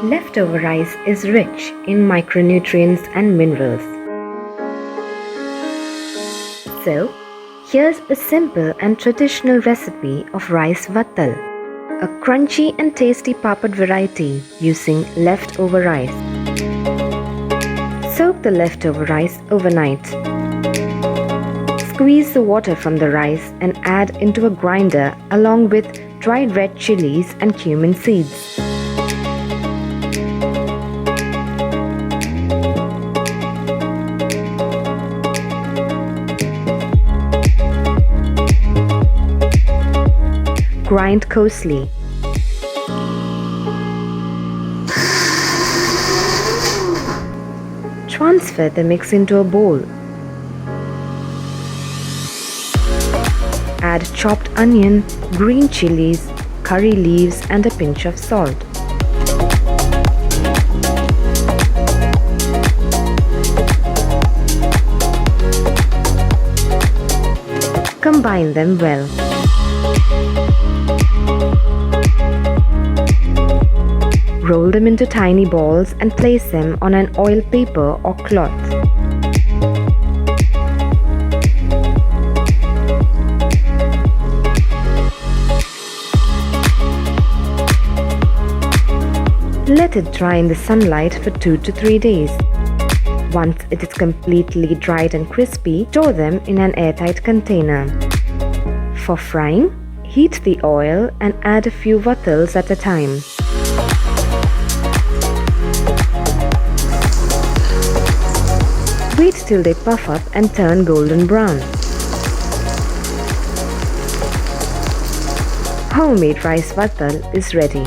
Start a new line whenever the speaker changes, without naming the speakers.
Leftover rice is rich in micronutrients and minerals. So, here's a simple and traditional recipe of rice vathal, a crunchy and tasty papad variety using leftover rice. Soak the leftover rice overnight. Squeeze the water from the rice and add into a grinder along with dried red chilies and cumin seeds. Grind coarsely. Transfer the mix into a bowl. Add chopped onion, green chilies, curry leaves and a pinch of salt. Combine them well. Roll them into tiny balls and place them on an oil paper or cloth. Let it dry in the sunlight for 2 to 3 days. Once it is completely dried and crispy, store them in an airtight container. For frying, heat the oil and add a few vathals at a time. Wait till they puff up and turn golden brown. Homemade rice vathal is ready.